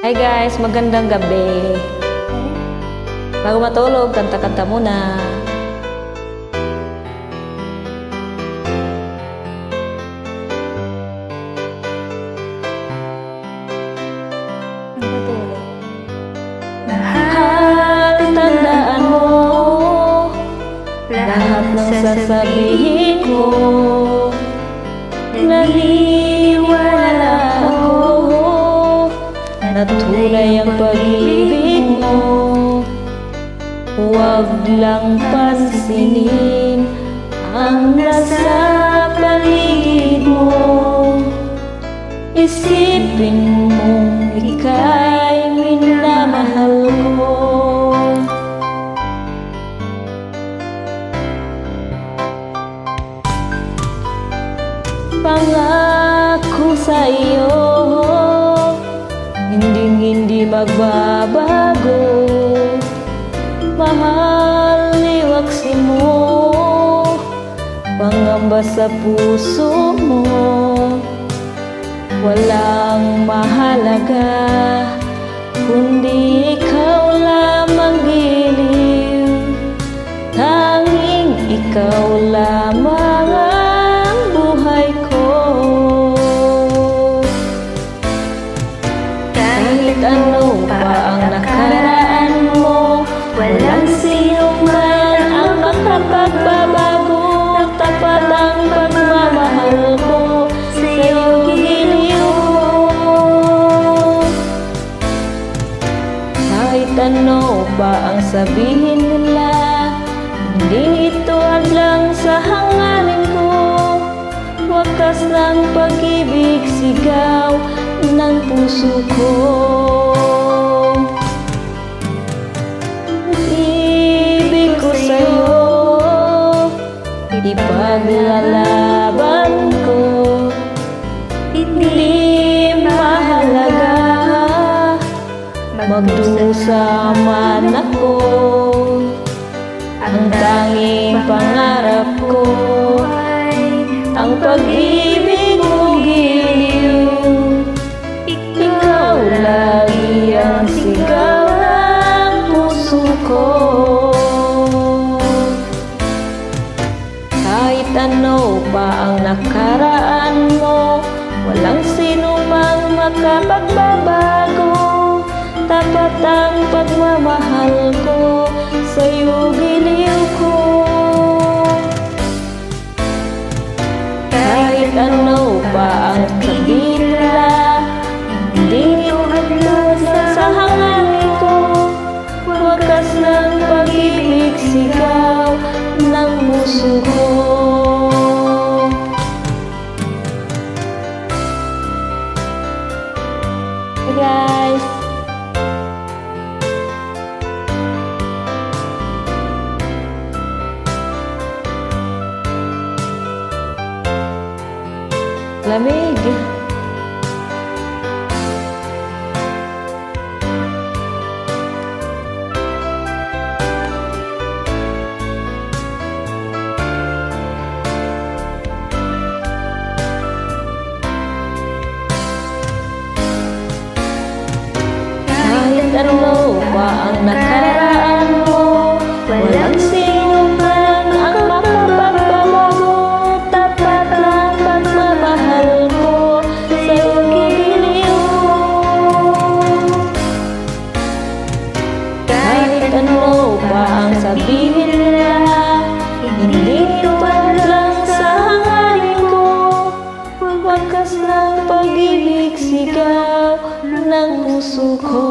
Hi guys, magandang gabi. Bago matulog, kanta-kanta muna. Mahal, tandaan mo lahat ng sasabihin ko. Naniwala ako na tunay ang pag-ibig mo. Huwag lang pansinin ang nasa paligid mo. Isipin mong ika'y minamahal ko. Pangako sa iyo, hindi magbabago. Mahal, iwaksin mo pangamba sa puso mo. Walang mahalaga kundi ikaw lamang giliw. Tanging ikaw lamang ang buhay ko. Kahit ano pa ang nakaraan mo, walang sino man ang makapagbabago. Tapat ang pagmamahal ko sa'yo, giliw. Kahit ano pa ang sabihin nila, hindi ito hadlang sa hangarin ko. Wakas ng pag-ibig, sigaw ng puso ko. Ibig ko sa'yo, ipaglalaban ko. Hindi mahalaga magdusa man ako. Ang tanging pangarap ko ang pag-ibig mo, giliw. Ikaw lagi ang sigaw ng puso ko. Kahit ano pa ang nakaraan mo, walang sino mang makapagbabago. Tapat ang pagmamahal ko sa'yo, giliw ko. Kahit ano pa ang sabihin nila, hindi ito hadlang sa hangarin ko. Wakas ng pag-ibig, sigaw ng puso ko. Hey guys, lamig. Kahit ano pa ang nakaraan mo, walang sino man ang makapagbabago. Tapat ang pagmamahal ko sa'yo, giliw. Kahit ano pa ang sabihin nila, hindi ito hadlang sa hangarin ko. Wakas ng pag-ibig, sigaw ng puso ko.